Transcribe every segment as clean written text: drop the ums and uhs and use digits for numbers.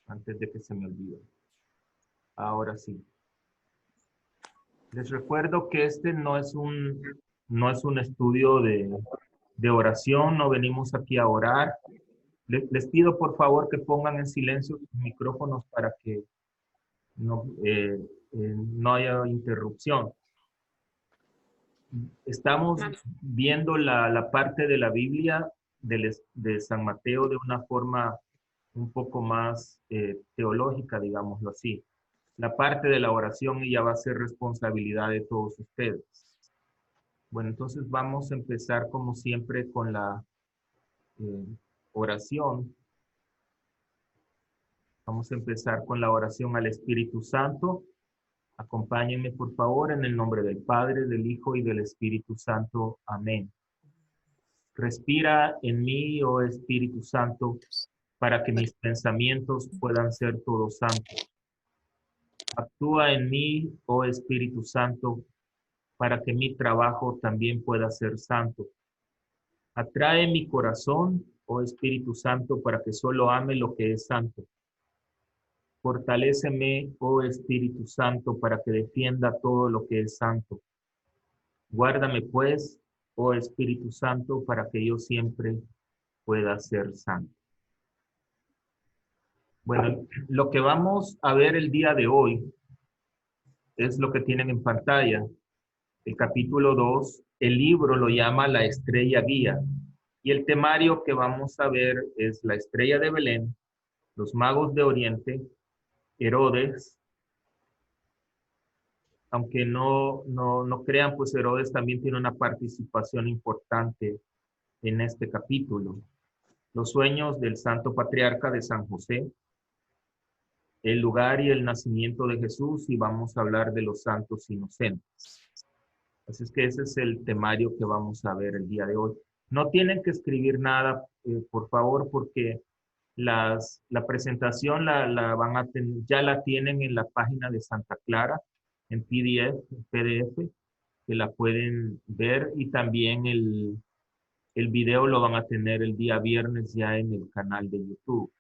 antes de que se me olvide. Ahora sí. Les recuerdo que este no es un estudio de oración, no venimos aquí a orar. Les pido por favor que pongan en silencio sus micrófonos para que no haya interrupción. Estamos viendo la parte de la Biblia de San Mateo de una forma un poco más teológica, digámoslo así. La parte de la oración ya va a ser responsabilidad de todos ustedes. Bueno, entonces vamos a empezar como siempre con la oración. Vamos a empezar con la oración al Espíritu Santo. Acompáñenme, por favor, en el nombre del Padre, del Hijo y del Espíritu Santo. Amén. Respira en mí, oh Espíritu Santo, para que mis pensamientos puedan ser todos santos. Actúa en mí, oh Espíritu Santo, para que mi trabajo también pueda ser santo. Atrae mi corazón, oh Espíritu Santo, para que solo ame lo que es santo. Fortaléceme, oh Espíritu Santo, para que defienda todo lo que es santo. Guárdame, pues, oh Espíritu Santo, para que yo siempre pueda ser santo. Bueno, lo que vamos a ver el día de hoy es lo que tienen en pantalla. El capítulo 2, el libro lo llama La Estrella Guía. Y el temario que vamos a ver es la estrella de Belén, los magos de Oriente, Herodes. Aunque no crean, pues Herodes también tiene una participación importante en este capítulo. Los sueños del Santo Patriarca de San José, el lugar y el nacimiento de Jesús, y vamos a hablar de los santos inocentes. Así es que ese es el temario que vamos a ver el día de hoy. No tienen que escribir nada, por favor, porque la presentación ya la tienen en la página de Santa Clara, en PDF, que la pueden ver, y también el video lo van a tener el día viernes ya en el canal de YouTube.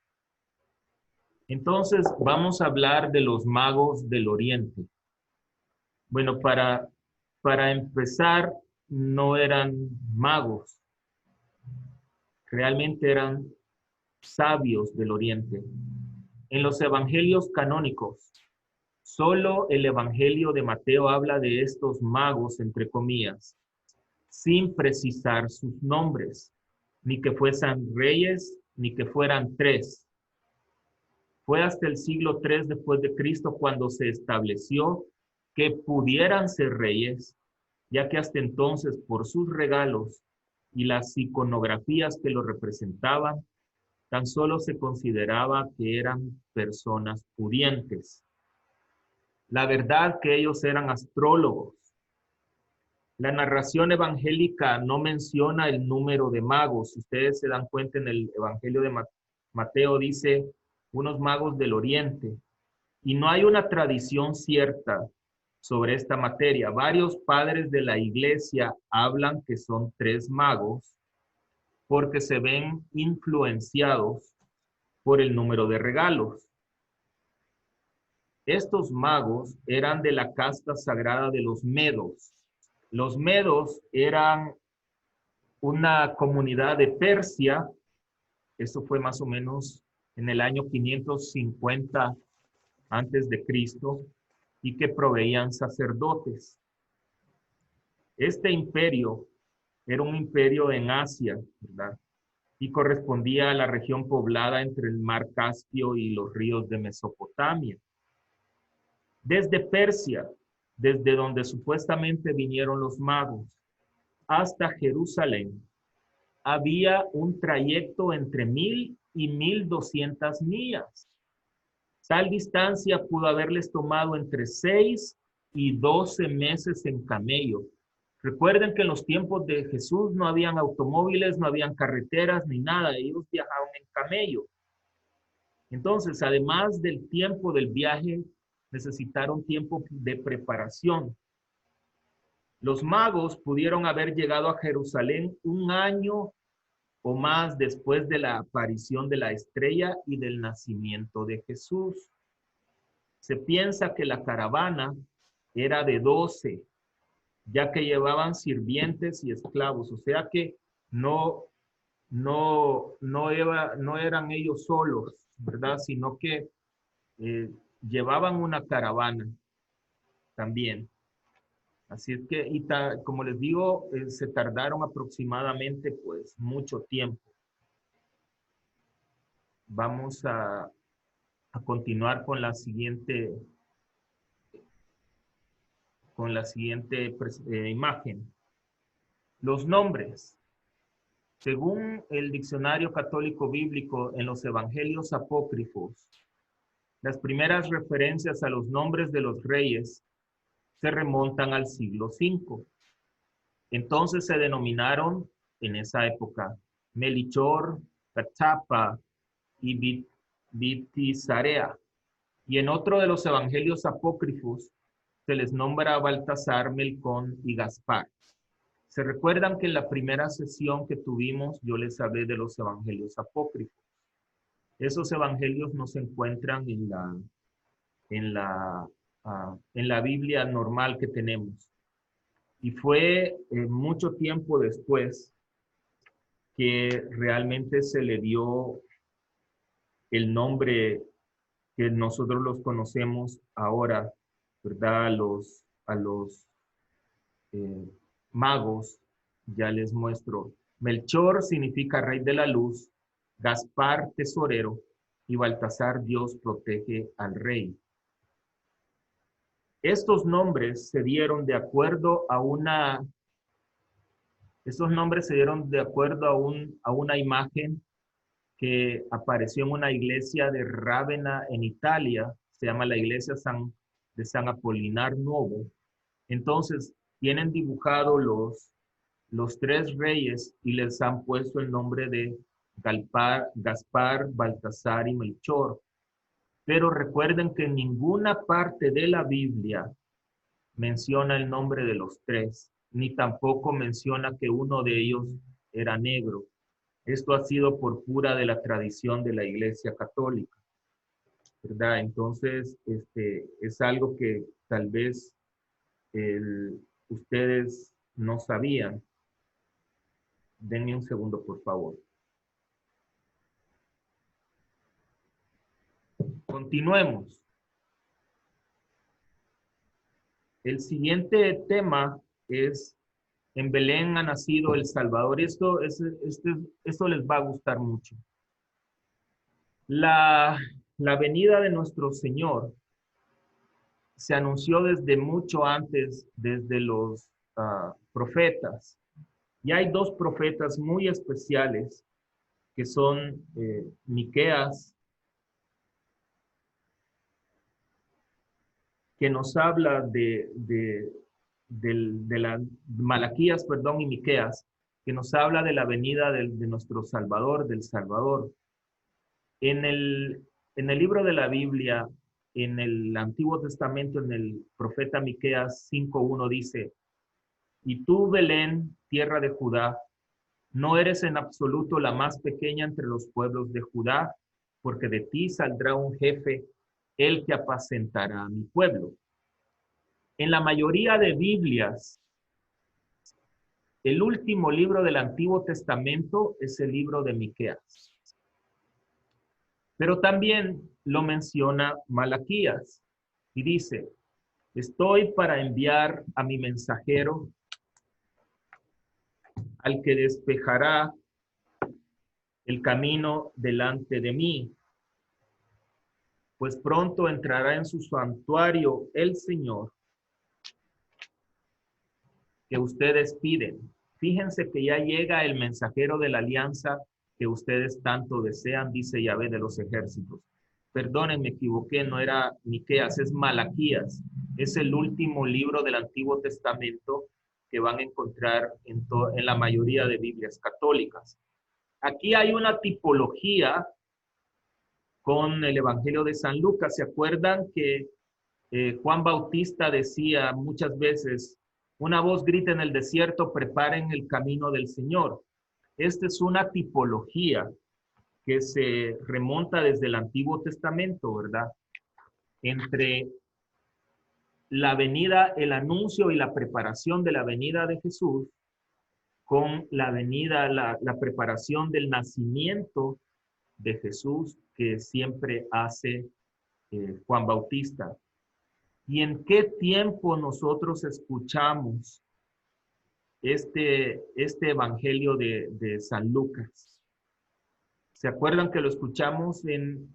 Entonces, vamos a hablar de los magos del Oriente. Bueno, para empezar, no eran magos, realmente eran sabios del Oriente. En los evangelios canónicos, solo el evangelio de Mateo habla de estos magos, entre comillas, sin precisar sus nombres, ni que fueran reyes, ni que fueran tres. Fue hasta el siglo III después de Cristo cuando se estableció que pudieran ser reyes, ya que hasta entonces por sus regalos y las iconografías que los representaban, tan solo se consideraba que eran personas pudientes. La verdad que ellos eran astrólogos. La narración evangélica no menciona el número de magos. Si ustedes se dan cuenta, en el Evangelio de Mateo dice unos magos del Oriente. Y no hay una tradición cierta sobre esta materia. Varios padres de la iglesia hablan que son 3 magos porque se ven influenciados por el número de regalos. Estos magos eran de la casta sagrada de los medos. Los medos eran una comunidad de Persia. Eso fue más o menos en el año 550 antes de Cristo, y que proveían sacerdotes. Este imperio era un imperio en Asia, ¿verdad? Y correspondía a la región poblada entre el mar Caspio y los ríos de Mesopotamia. Desde Persia, desde donde supuestamente vinieron los magos, hasta Jerusalén, había un trayecto entre 1000 y 1200 millas. Tal distancia pudo haberles tomado entre 6 y 12 meses en camello. Recuerden que en los tiempos de Jesús no habían automóviles, no habían carreteras ni nada. Ellos viajaban en camello. Entonces, además del tiempo del viaje, necesitaron tiempo de preparación. Los magos pudieron haber llegado a Jerusalén un año o más después de la aparición de la estrella y del nacimiento de Jesús. Se piensa que la caravana era de 12, ya que llevaban sirvientes y esclavos, o sea que no eran ellos solos, ¿verdad? Sino que llevaban una caravana también. Así es que, como les digo, se tardaron aproximadamente pues mucho tiempo. Vamos a continuar con la siguiente imagen. Los nombres. Según el Diccionario Católico Bíblico, en los Evangelios apócrifos, las primeras referencias a los nombres de los reyes se remontan al siglo V. Entonces se denominaron en esa época Melchor, Catapa y Bitisarea. Y en otro de los evangelios apócrifos se les nombra Baltasar, Melcón y Gaspar. ¿Se recuerdan que en la primera sesión que tuvimos yo les hablé de los evangelios apócrifos? Esos evangelios no se encuentran en la Biblia normal que tenemos. Y fue mucho tiempo después que realmente se le dio el nombre que nosotros los conocemos ahora, ¿verdad? A los magos, ya les muestro. Melchor significa rey de la luz, Gaspar tesorero y Baltasar Dios protege al rey. Estos nombres se dieron de acuerdo a una imagen que apareció en una iglesia de Rávena en Italia, se llama la iglesia de San Apolinar Nuovo. Entonces, tienen dibujado los tres reyes y les han puesto el nombre de Gaspar, Baltasar y Melchor. Pero recuerden que en ninguna parte de la Biblia menciona el nombre de los tres, ni tampoco menciona que uno de ellos era negro. Esto ha sido por pura de la tradición de la Iglesia Católica, ¿verdad? Entonces, es algo que tal vez ustedes no sabían. Denme un segundo, por favor. Continuemos. El siguiente tema es: en Belén ha nacido el Salvador. Esto les va a gustar mucho. La venida de nuestro Señor se anunció desde mucho antes, desde los profetas. Y hay dos profetas muy especiales que son Miqueas, que nos habla de Malaquías, perdón, y Miqueas, que nos habla de la venida de nuestro Salvador, del Salvador. En el libro de la Biblia, en el Antiguo Testamento, en el profeta Miqueas 5:1 dice: y tú, Belén, tierra de Judá, no eres en absoluto la más pequeña entre los pueblos de Judá, porque de ti saldrá un jefe, el que apacentará a mi pueblo. En la mayoría de Biblias, el último libro del Antiguo Testamento es el libro de Miqueas. Pero también lo menciona Malaquías y dice: estoy para enviar a mi mensajero, al que despejará el camino delante de mí, pues pronto entrará en su santuario el Señor que ustedes piden. Fíjense que ya llega el mensajero de la alianza que ustedes tanto desean, dice Yahvé de los ejércitos. Perdonen, me equivoqué, no era Miqueas, es Malaquías. Es el último libro del Antiguo Testamento que van a encontrar en la mayoría de Biblias católicas. Aquí hay una tipología con el Evangelio de San Lucas. ¿Se acuerdan que Juan Bautista decía muchas veces: una voz grita en el desierto, preparen el camino del Señor? esta es una tipología que se remonta desde el Antiguo Testamento, ¿verdad? Entre la venida, el anuncio y la preparación de la venida de Jesús con la venida, la preparación del nacimiento de Jesús que siempre hace Juan Bautista. ¿Y en qué tiempo nosotros escuchamos este evangelio de San Lucas? ¿Se acuerdan que lo escuchamos en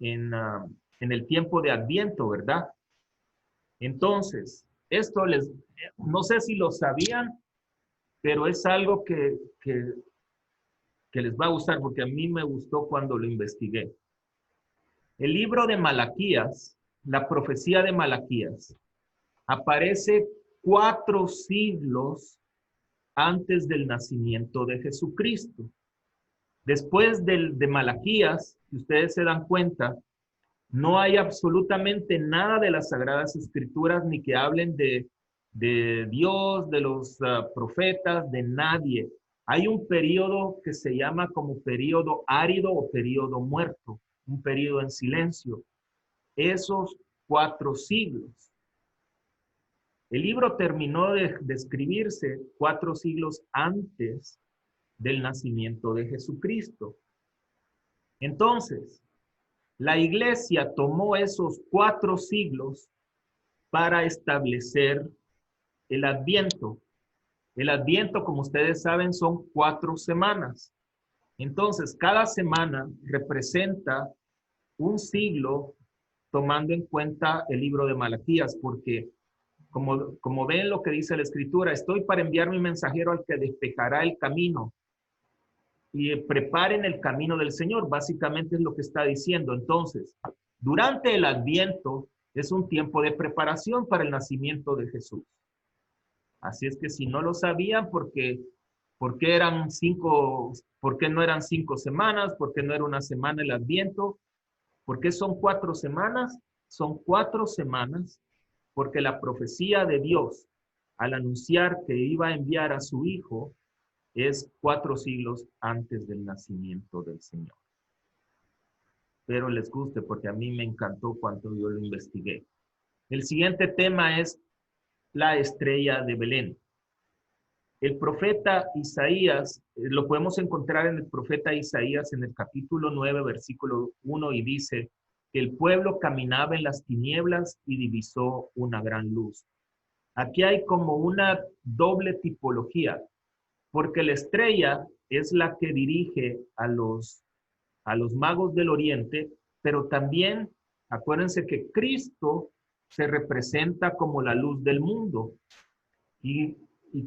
el tiempo de Adviento, verdad? Entonces, esto no sé si lo sabían, pero es algo que les va a gustar, porque a mí me gustó cuando lo investigué. El libro de Malaquías, la profecía de Malaquías, aparece 4 siglos antes del nacimiento de Jesucristo. Después de Malaquías, si ustedes se dan cuenta, no hay absolutamente nada de las Sagradas Escrituras ni que hablen de Dios, de los profetas, de nadie. Hay un periodo que se llama como periodo árido o periodo muerto, un periodo en silencio. Esos 4 siglos. El libro terminó de escribirse 4 siglos antes del nacimiento de Jesucristo. Entonces, la iglesia tomó esos 4 siglos para establecer el Adviento. El Adviento, como ustedes saben, son 4 semanas. Entonces, cada semana representa un siglo tomando en cuenta el libro de Malaquías, porque como ven lo que dice la Escritura, estoy para enviar mi mensajero al que despejará el camino y preparen el camino del Señor. Básicamente es lo que está diciendo. Entonces, durante el Adviento es un tiempo de preparación para el nacimiento de Jesús. Así es que si no lo sabían, ¿por qué no eran 5 semanas? ¿Por qué no era una semana el Adviento? ¿Por qué son 4 semanas? Son 4 semanas porque la profecía de Dios, al anunciar que iba a enviar a su Hijo, es 4 siglos antes del nacimiento del Señor. Espero les guste porque a mí me encantó cuando yo lo investigué. El siguiente tema es la estrella de Belén. El profeta Isaías, lo podemos encontrar en el profeta Isaías en el capítulo 9, versículo 1, y dice que el pueblo caminaba en las tinieblas y divisó una gran luz. Aquí hay como una doble tipología, porque la estrella es la que dirige a los magos del oriente, pero también acuérdense que Cristo se representa como la luz del mundo y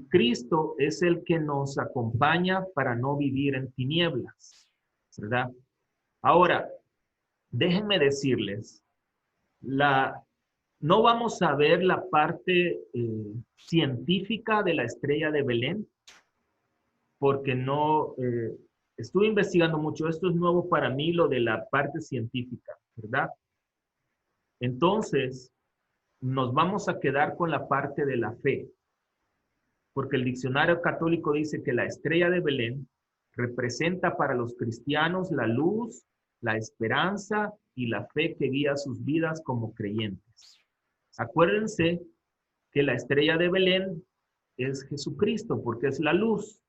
Cristo es el que nos acompaña para no vivir en tinieblas, ¿verdad? Ahora, déjenme decirles, no vamos a ver la parte científica de la estrella de Belén, porque no, estuve investigando mucho, esto es nuevo para mí, lo de la parte científica, ¿verdad? Entonces, nos vamos a quedar con la parte de la fe, porque el diccionario católico dice que la estrella de Belén representa para los cristianos la luz, la esperanza y la fe que guía sus vidas como creyentes. Acuérdense que la estrella de Belén es Jesucristo, porque es la luz,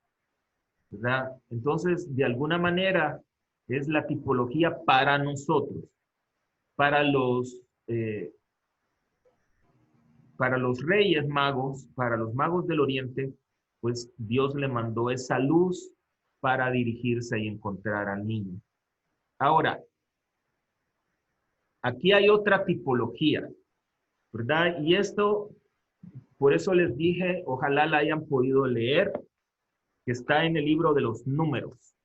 ¿verdad? Entonces, de alguna manera, es la tipología para nosotros, para eh, para los reyes magos, para los magos del oriente, pues Dios le mandó esa luz para dirigirse y encontrar al niño. Ahora, aquí hay otra tipología, ¿verdad? Y esto, por eso les dije, ojalá la hayan podido leer, que está en el libro de los Números.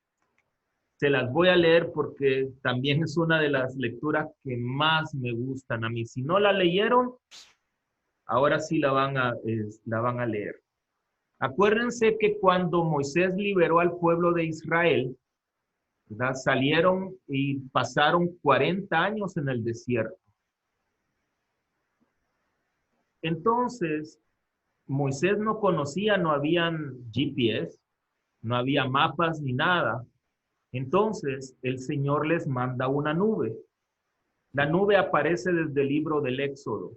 Se las voy a leer porque también es una de las lecturas que más me gustan a mí. Si no la leyeron, ahora sí la van a leer. Acuérdense que cuando Moisés liberó al pueblo de Israel, ¿verdad? Salieron y pasaron 40 años en el desierto. Entonces, Moisés no conocía, no habían GPS, no había mapas ni nada. Entonces el Señor les manda una nube. La nube aparece desde el libro del Éxodo,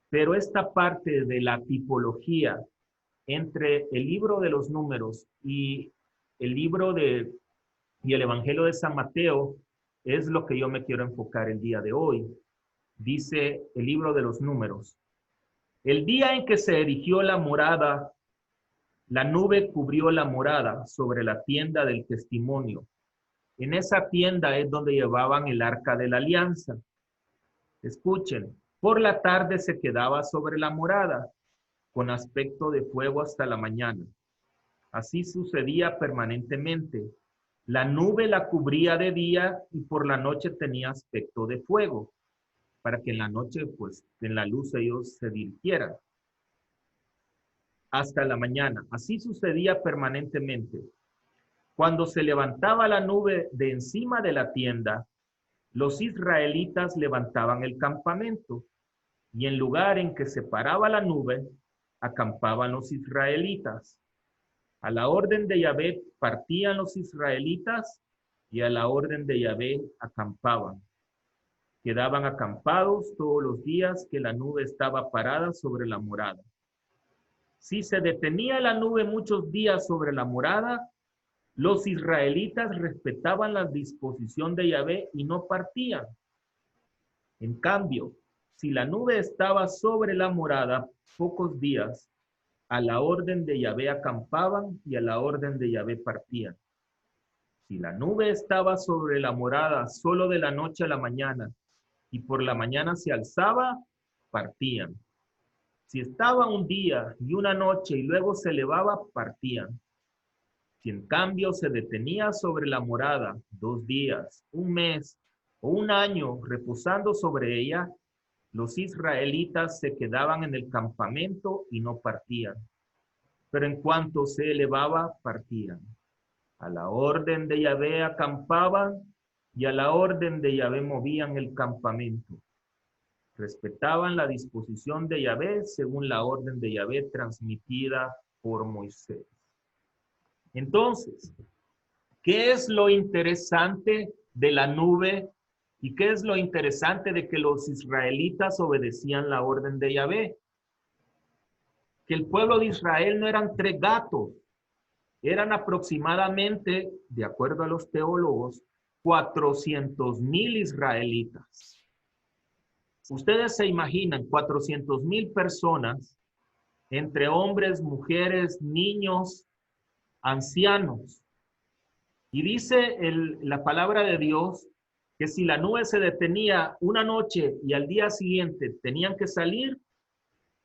pero esta parte de la tipología entre el libro de los Números y el Evangelio de San Mateo es lo que yo me quiero enfocar el día de hoy. Dice el libro de los Números: el día en que se erigió la morada, la nube cubrió la morada sobre la tienda del testimonio. En esa tienda es donde llevaban el arca de la alianza. Escuchen, por la tarde se quedaba sobre la morada, con aspecto de fuego hasta la mañana. Así sucedía permanentemente. La nube la cubría de día y por la noche tenía aspecto de fuego, para que en la noche, pues, en la luz ellos se dirigieran hasta la mañana. Así sucedía permanentemente. Cuando se levantaba la nube de encima de la tienda, los israelitas levantaban el campamento y en lugar en que se paraba la nube, acampaban los israelitas. A la orden de Yahvé partían los israelitas y a la orden de Yahvé acampaban. Quedaban acampados todos los días que la nube estaba parada sobre la morada. Si se detenía la nube muchos días sobre la morada, los israelitas respetaban la disposición de Yahvé y no partían. En cambio, si la nube estaba sobre la morada pocos días, a la orden de Yahvé acampaban y a la orden de Yahvé partían. Si la nube estaba sobre la morada solo de la noche a la mañana y por la mañana se alzaba, partían. Si estaba un día y una noche y luego se elevaba, partían. Si en cambio se detenía sobre la morada 2 días, un mes o un año reposando sobre ella, los israelitas se quedaban en el campamento y no partían. Pero en cuanto se elevaba, partían. A la orden de Yahvé acampaban y a la orden de Yahvé movían el campamento. Respetaban la disposición de Yahvé según la orden de Yahvé transmitida por Moisés. Entonces, ¿qué es lo interesante de la nube y qué es lo interesante de que los israelitas obedecían la orden de Yahvé? Que el pueblo de Israel no eran 3 gatos, eran aproximadamente, de acuerdo a los teólogos, 400,000 israelitas. Ustedes se imaginan 400,000 personas, entre hombres, mujeres, niños, ancianos. Y dice la palabra de Dios que si la nube se detenía una noche y al día siguiente tenían que salir,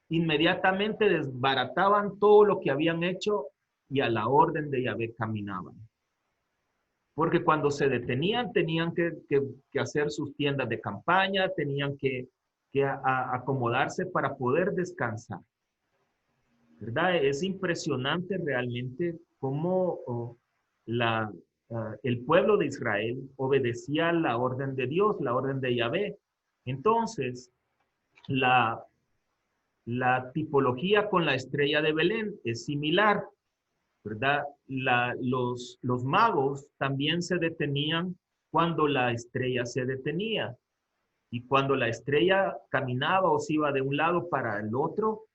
inmediatamente desbarataban todo lo que habían hecho y a la orden de Yahvé caminaban. Porque cuando se detenían tenían que hacer sus tiendas de campaña, tenían que acomodarse para poder descansar. ¿Verdad? Es impresionante realmente cómo el pueblo de Israel obedecía la orden de Dios, la orden de Yahvé. Entonces, la tipología con la estrella de Belén es similar, ¿verdad? Los magos también se detenían cuando la estrella se detenía. Y cuando la estrella caminaba o se iba de un lado para el otro,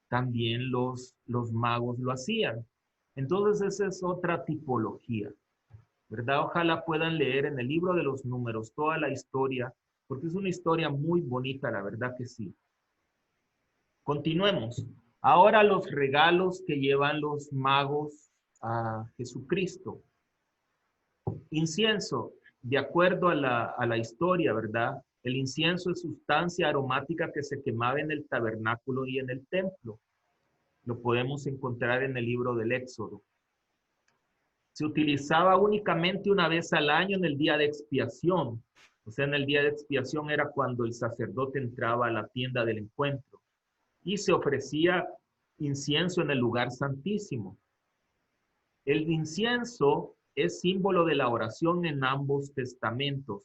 también los magos lo hacían. Entonces esa es otra tipología, ¿verdad? Ojalá puedan leer en el libro de los Números toda la historia, porque es una historia muy bonita, la verdad que sí. Continuemos. Ahora los regalos que llevan los magos a Jesucristo. Incienso, de acuerdo a la historia, ¿verdad? El incienso es sustancia aromática que se quemaba en el tabernáculo y en el templo. Lo podemos encontrar en el libro del Éxodo. Se utilizaba únicamente una vez al año en el día de expiación. O sea, en el día de expiación era cuando el sacerdote entraba a la tienda del encuentro. Y se ofrecía incienso en el lugar santísimo. El incienso es símbolo de la oración en ambos testamentos.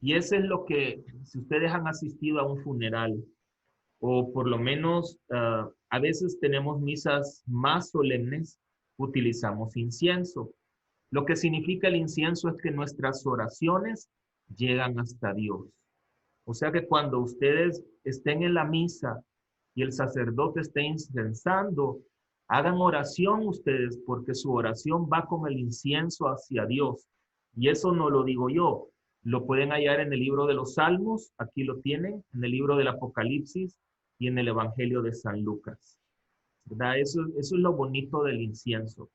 Y eso es lo que, si ustedes han asistido a un funeral, o por lo menos a veces tenemos misas más solemnes, utilizamos incienso. Lo que significa el incienso es que nuestras oraciones llegan hasta Dios. O sea que cuando ustedes estén en la misa y el sacerdote esté incensando, hagan oración ustedes porque su oración va con el incienso hacia Dios. Y eso no lo digo yo. Lo pueden hallar en el libro de los Salmos, aquí lo tienen, en el libro del Apocalipsis y en el Evangelio de San Lucas. ¿Verdad? Eso es lo bonito del incienso.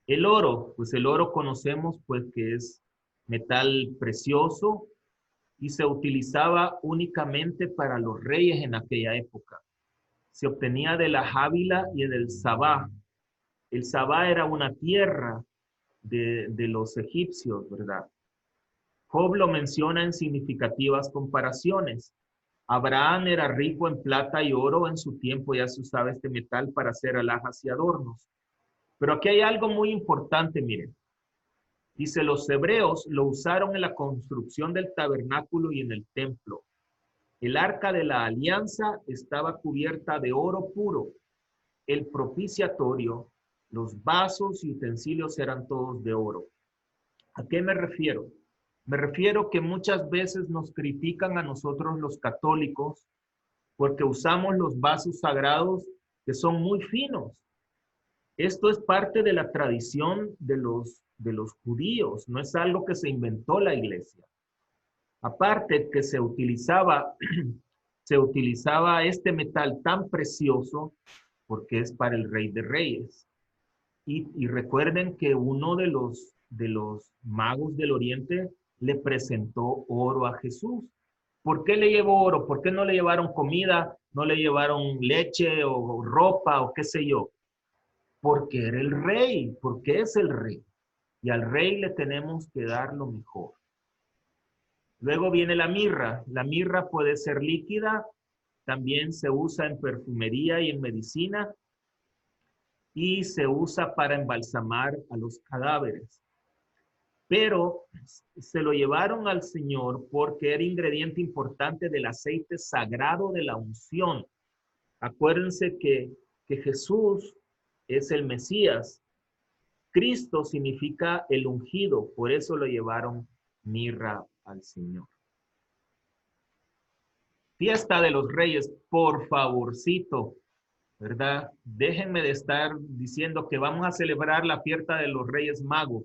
El oro, pues el oro conocemos pues que es metal precioso y se utilizaba únicamente para los reyes en aquella época. Se obtenía de la Jávila y del Sabá. El Sabá era una tierra de los egipcios, ¿verdad? Job lo menciona en significativas comparaciones. Abraham era rico en plata y oro, en su tiempo ya se usaba este metal para hacer alhajas y adornos. Pero aquí hay algo muy importante, miren. Dice, los hebreos lo usaron en la construcción del tabernáculo y en el templo. El arca de la alianza estaba cubierta de oro puro. El propiciatorio, los vasos y utensilios eran todos de oro. ¿A qué me refiero? Me refiero que muchas veces nos critican a nosotros los católicos porque usamos los vasos sagrados que son muy finos. Esto es parte de la tradición de los judíos, no es algo que se inventó la iglesia. Aparte que se utilizaba este metal tan precioso porque es para el Rey de Reyes. Y recuerden que uno de los magos del Oriente le presentó oro a Jesús. ¿Por qué le llevó oro? ¿Por qué no le llevaron comida? ¿No le llevaron leche o ropa o qué sé yo? Porque era el rey, porque es el rey. Y al rey le tenemos que dar lo mejor. Luego viene la mirra. La mirra puede ser líquida, también se usa en perfumería y en medicina, y se usa para embalsamar a los cadáveres. Pero se lo llevaron al Señor porque era ingrediente importante del aceite sagrado de la unción. Acuérdense que Jesús es el Mesías. Cristo significa el ungido, por eso lo llevaron mirra al Señor. Fiesta de los Reyes, por favorcito, ¿verdad? Déjenme de estar diciendo que vamos a celebrar la fiesta de los Reyes Magos.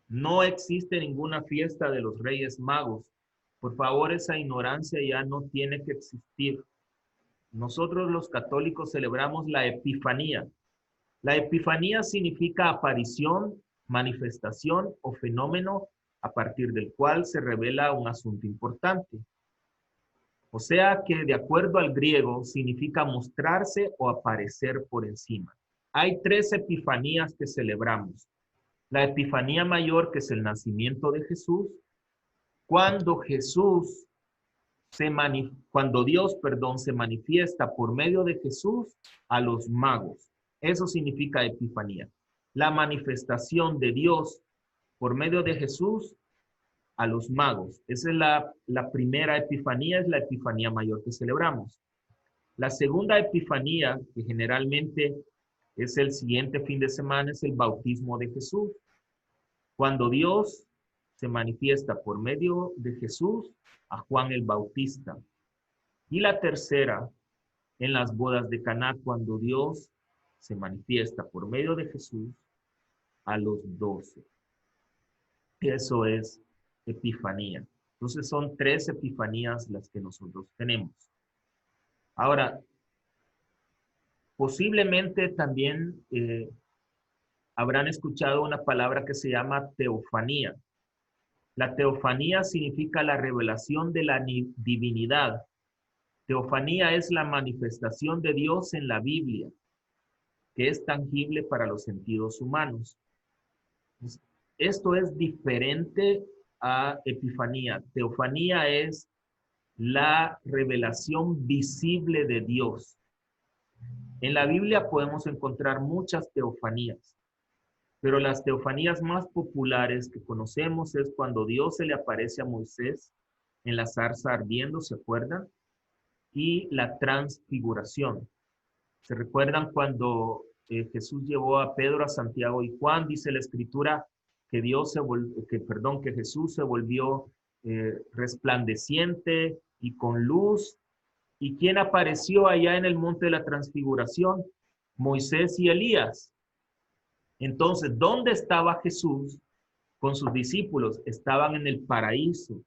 No existe ninguna fiesta de los Reyes Magos. Por favor, esa ignorancia ya no tiene que existir. Nosotros los católicos celebramos la Epifanía. La Epifanía significa aparición, manifestación o fenómeno a partir del cual se revela un asunto importante. O sea que de acuerdo al griego significa mostrarse o aparecer por encima. Hay 3 epifanías que celebramos. La Epifanía Mayor, que es el nacimiento de Jesús, cuando Dios se manifiesta por medio de Jesús a los magos. Eso significa Epifanía. La manifestación de Dios por medio de Jesús a los magos. Esa es la primera Epifanía, es la Epifanía Mayor que celebramos. La segunda Epifanía, que generalmente es el siguiente fin de semana, es el bautismo de Jesús. Cuando Dios se manifiesta por medio de Jesús a Juan el Bautista. Y la tercera, en las bodas de Caná, cuando Dios se manifiesta por medio de Jesús a los 12. Eso es Epifanía. Entonces son 3 epifanías las que nosotros tenemos. Ahora, posiblemente también habrán escuchado una palabra que se llama teofanía. La teofanía significa la revelación de la divinidad. Teofanía es la manifestación de Dios en la Biblia, que es tangible para los sentidos humanos. Esto es diferente a Epifanía. Teofanía es la revelación visible de Dios. En la Biblia podemos encontrar muchas teofanías, pero las teofanías más populares que conocemos es cuando Dios se le aparece a Moisés en la zarza ardiendo, ¿se acuerdan? Y la transfiguración. ¿Se recuerdan cuando Jesús llevó a Pedro, a Santiago y Juan, dice la Escritura que que Jesús se volvió resplandeciente y con luz. ¿Y quién apareció allá en el monte de la transfiguración? Moisés y Elías. Entonces, ¿dónde estaba Jesús con sus discípulos? Estaban en el paraíso,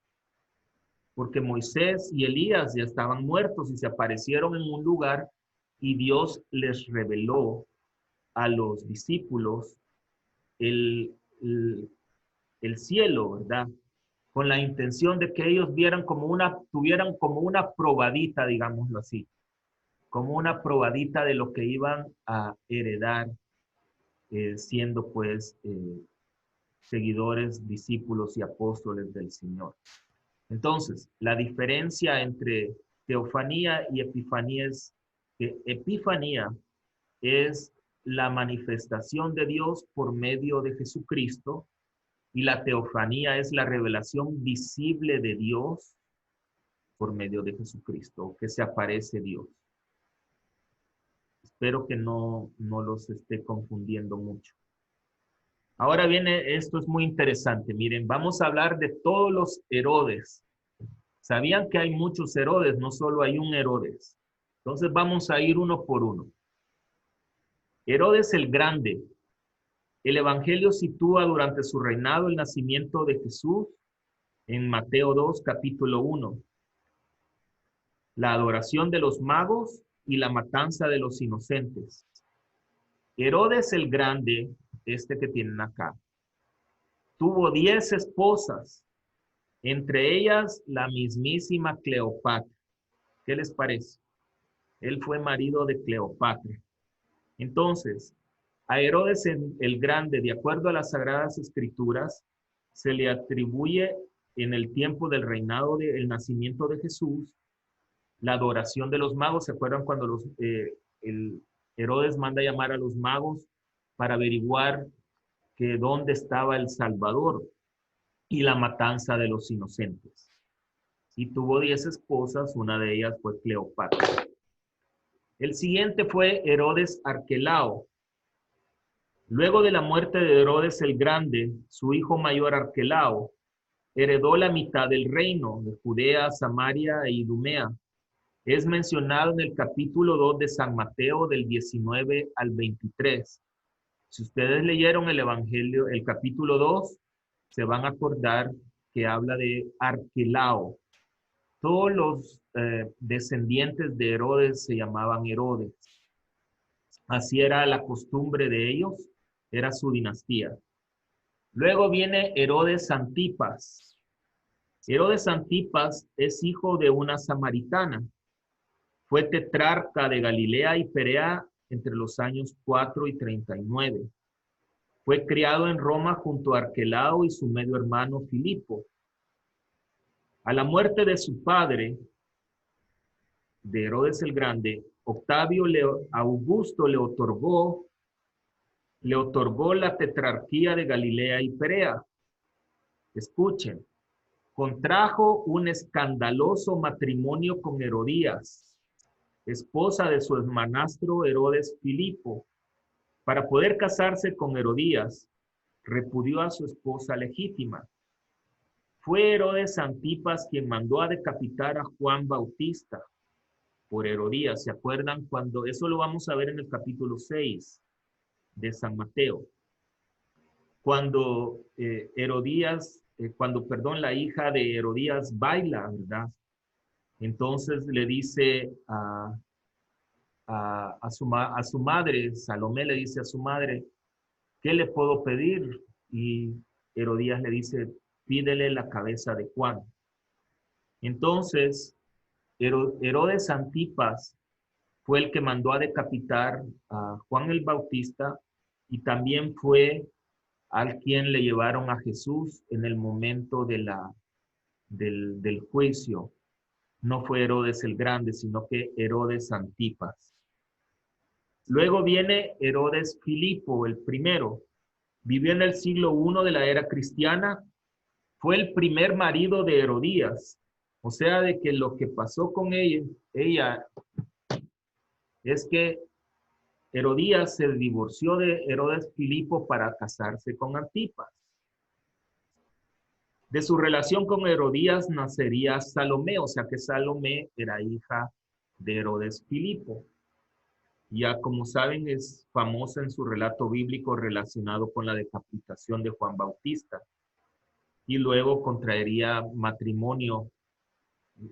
porque Moisés y Elías ya estaban muertos y se aparecieron en un lugar y Dios les reveló a los discípulos el, el, el cielo, ¿verdad? Con la intención de que ellos tuvieran como una probadita, digámoslo así, como una probadita de lo que iban a heredar, siendo pues seguidores, discípulos y apóstoles del Señor. Entonces, la diferencia entre teofanía y epifanía es que epifanía es la manifestación de Dios por medio de Jesucristo y la teofanía es la revelación visible de Dios por medio de Jesucristo, que se aparece Dios. Espero que no los esté confundiendo mucho. Ahora viene, esto es muy interesante. Miren, vamos a hablar de todos los Herodes. ¿Sabían que hay muchos Herodes? No solo hay un Herodes. Entonces vamos a ir uno por uno. Herodes el Grande. El Evangelio sitúa durante su reinado el nacimiento de Jesús en Mateo 2, capítulo 1. La adoración de los magos y la matanza de los inocentes. Herodes el Grande, este que tienen acá, tuvo 10 esposas, entre ellas la mismísima Cleopatra. ¿Qué les parece? Él fue marido de Cleopatra. Entonces, a Herodes el Grande, de acuerdo a las Sagradas Escrituras, se le atribuye en el tiempo del reinado del nacimiento de Jesús la adoración de los magos. ¿Se acuerdan cuando el Herodes manda llamar a los magos para averiguar que dónde estaba el Salvador? Y la matanza de los inocentes. Y tuvo 10 esposas, una de ellas fue Cleopatra. El siguiente fue Herodes Arquelao. Luego de la muerte de Herodes el Grande, su hijo mayor Arquelao heredó la mitad del reino de Judea, Samaria e Idumea. Es mencionado en el capítulo 2 de San Mateo del 19 al 23. Si ustedes leyeron el Evangelio, el capítulo 2, se van a acordar que habla de Arquelao. Todos los descendientes de Herodes se llamaban Herodes. Así era la costumbre de ellos, era su dinastía. Luego viene Herodes Antipas. Herodes Antipas es hijo de una samaritana. Fue tetrarca de Galilea y Perea entre los años 4 y 39. Fue criado en Roma junto a Arquelao y su medio hermano Filipo. A la muerte de su padre, de Herodes el Grande, Augusto le otorgó la tetrarquía de Galilea y Perea. Escuchen, contrajo un escandaloso matrimonio con Herodías, esposa de su hermanastro Herodes Filipo. Para poder casarse con Herodías, repudió a su esposa legítima. Fue Herodes Antipas quien mandó a decapitar a Juan Bautista por Herodías. ¿Se acuerdan? Cuando eso lo vamos a ver en el capítulo 6 de San Mateo. Cuando la hija de Herodías baila, ¿verdad? Entonces le dice a su madre, Salomé le dice a su madre, ¿qué le puedo pedir? Y Herodías le dice, pídele la cabeza de Juan. Entonces, Herodes Antipas fue el que mandó a decapitar a Juan el Bautista y también fue al quien le llevaron a Jesús en el momento del juicio. No fue Herodes el Grande, sino que Herodes Antipas. Luego viene Herodes Filipo, el primero. Vivió en el siglo I de la era cristiana. Fue el primer marido de Herodías. O sea, de que lo que pasó con ella es que Herodías se divorció de Herodes Filipo para casarse con Antipas. De su relación con Herodías nacería Salomé, o sea que Salomé era hija de Herodes Filipo. Ya como saben, es famosa en su relato bíblico relacionado con la decapitación de Juan Bautista. Y luego contraería matrimonio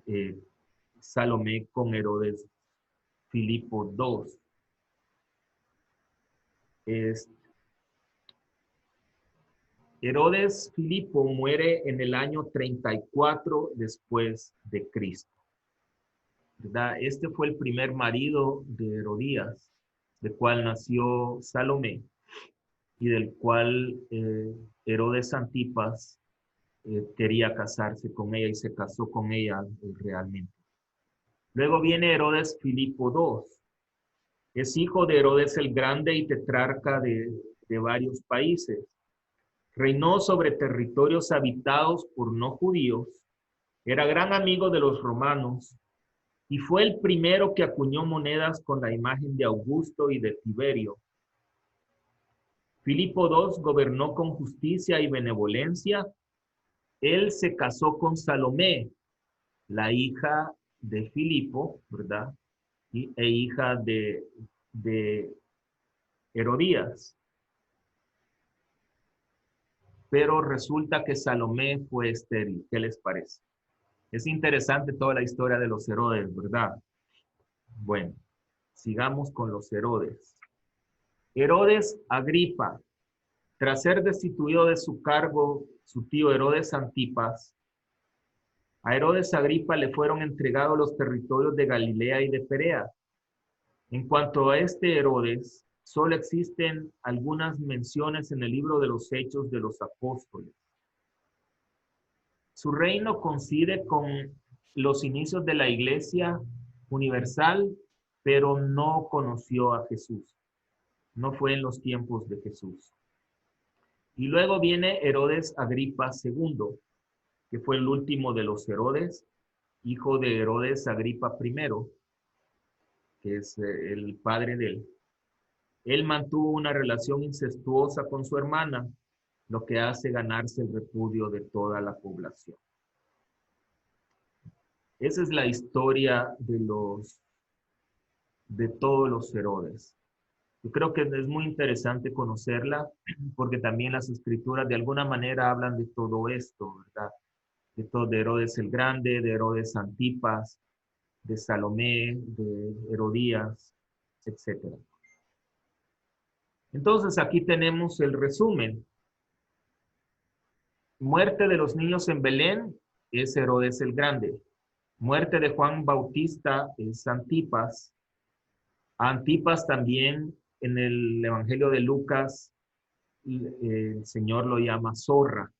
eh, Salomé con Herodes Filipo II. Herodes Filipo muere en el año 34 después de Cristo, ¿verdad? Este fue el primer marido de Herodías, del cual nació Salomé y del cual Herodes Antipas quería casarse con ella y se casó con ella realmente. Luego viene Herodes Filipo II. Es hijo de Herodes el Grande y tetrarca de varios países. Reinó sobre territorios habitados por no judíos, era gran amigo de los romanos y fue el primero que acuñó monedas con la imagen de Augusto y de Tiberio. Filipo II gobernó con justicia y benevolencia. Él se casó con Salomé, la hija de Filipo, ¿verdad? E hija de Herodías. Pero resulta que Salomé fue estéril. ¿Qué les parece? Es interesante toda la historia de los Herodes, ¿verdad? Bueno, sigamos con los Herodes. Herodes Agripa, tras ser destituido de su cargo, su tío Herodes Antipas, a Herodes Agripa le fueron entregados los territorios de Galilea y de Perea. En cuanto a este Herodes, solo existen algunas menciones en el libro de los Hechos de los Apóstoles. Su reino coincide con los inicios de la Iglesia Universal, pero no conoció a Jesús. No fue en los tiempos de Jesús. Y luego viene Herodes Agripa II, que fue el último de los Herodes, hijo de Herodes Agripa I, que es el padre de él. Él mantuvo una relación incestuosa con su hermana, lo que hace ganarse el repudio de toda la población. Esa es la historia de todos los Herodes. Yo creo que es muy interesante conocerla porque también las escrituras de alguna manera hablan de todo esto, ¿verdad? De Herodes el Grande, de Herodes Antipas, de Salomé, de Herodías, etc. Entonces aquí tenemos el resumen. Muerte de los niños en Belén es Herodes el Grande. Muerte de Juan Bautista es Antipas. Antipas también en el Evangelio de Lucas, el Señor lo llama zorra.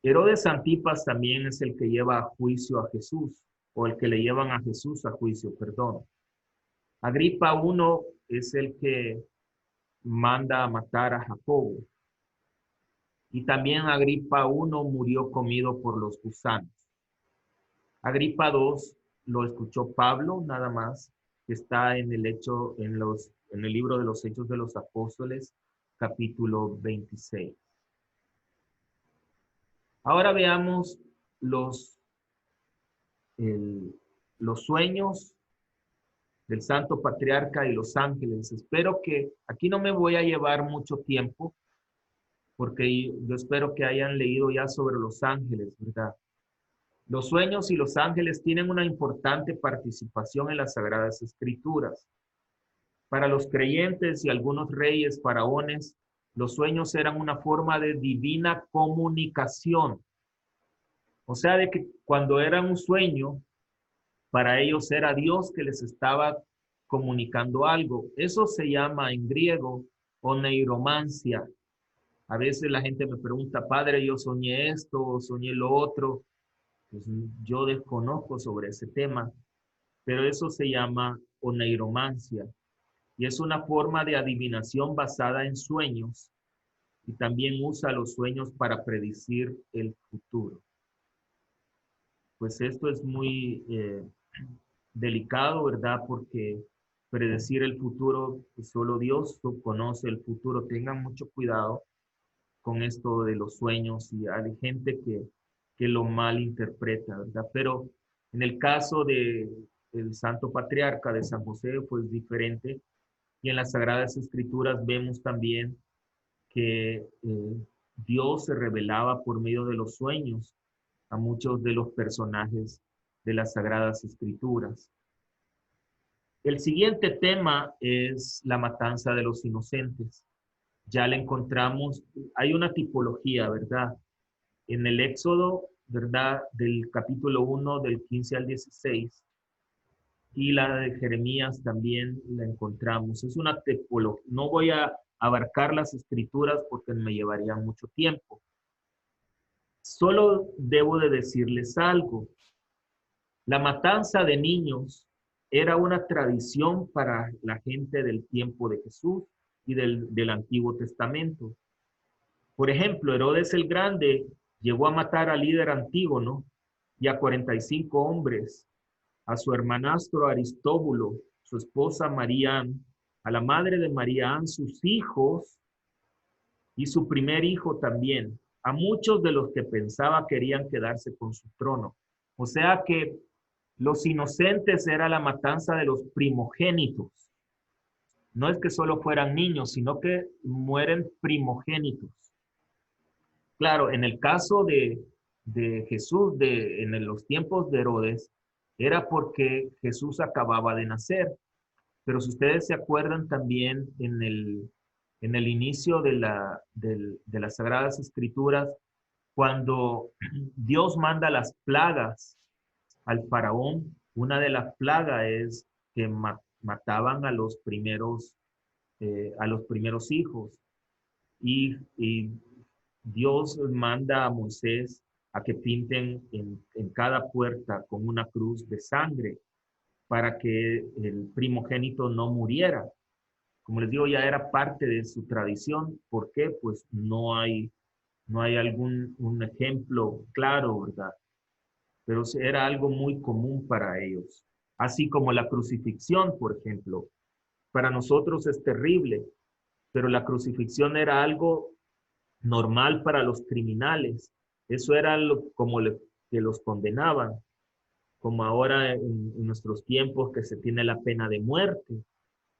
Herodes Antipas también es el que lleva a juicio a Jesús, o el que le llevan a Jesús a juicio, perdón. Agripa I es el que manda a matar a Jacobo. Y también Agripa I murió comido por los gusanos. Agripa II lo escuchó Pablo, nada más, que está en el libro de los Hechos de los Apóstoles, capítulo 26. Ahora veamos los sueños del Santo Patriarca y los ángeles. Espero que, aquí no me voy a llevar mucho tiempo, porque yo espero que hayan leído ya sobre los ángeles, ¿verdad? Los sueños y los ángeles tienen una importante participación en las Sagradas Escrituras. Para los creyentes y algunos reyes, faraones, los sueños eran una forma de divina comunicación. O sea, de que cuando era un sueño, para ellos era Dios que les estaba comunicando algo. Eso se llama en griego oneiromancia. A veces la gente me pregunta, padre, yo soñé esto, soñé lo otro. Pues yo desconozco sobre ese tema, pero eso se llama oneiromancia. Y es una forma de adivinación basada en sueños. Y también usa los sueños para predecir el futuro. Pues esto es muy delicado, ¿verdad? Porque predecir el futuro, pues solo Dios conoce el futuro. Tengan mucho cuidado con esto de los sueños y hay gente que lo malinterpreta, ¿verdad? Pero en el caso del Santo Patriarca de San José, pues diferente. Y en las Sagradas Escrituras vemos también que Dios se revelaba por medio de los sueños a muchos de los personajes de las Sagradas Escrituras. El siguiente tema es la matanza de los inocentes. Ya le encontramos, hay una tipología, ¿verdad? En el Éxodo, ¿verdad? Del capítulo 1, del 15 al 16, y la de Jeremías también la encontramos. Es una tipología. No voy a abarcar las escrituras porque me llevaría mucho tiempo. Solo debo de decirles algo. La matanza de niños era una tradición para la gente del tiempo de Jesús y del Antiguo Testamento. Por ejemplo, Herodes el Grande llegó a matar al líder Antígono y a 45 hombres, a su hermanastro Aristóbulo, su esposa Marían, a la madre de Marían, sus hijos y su primer hijo también, a muchos de los que pensaba querían quedarse con su trono. O sea que los inocentes era la matanza de los primogénitos. No es que solo fueran niños, sino que mueren primogénitos. Claro, en el caso de Jesús, en los tiempos de Herodes, era porque Jesús acababa de nacer. Pero si ustedes se acuerdan también en el inicio de las Sagradas Escrituras, cuando Dios manda las plagas al faraón, una de las plagas es que mataban a los primeros hijos. Y Dios manda a Moisés a que pinten en cada puerta con una cruz de sangre para que el primogénito no muriera. Como les digo, ya era parte de su tradición. ¿Por qué? Pues no hay un ejemplo claro, ¿verdad? Pero era algo muy común para ellos. Así como la crucifixión, por ejemplo. Para nosotros es terrible, pero la crucifixión era algo normal para los criminales. Eso era que los condenaban, como ahora en nuestros tiempos que se tiene la pena de muerte,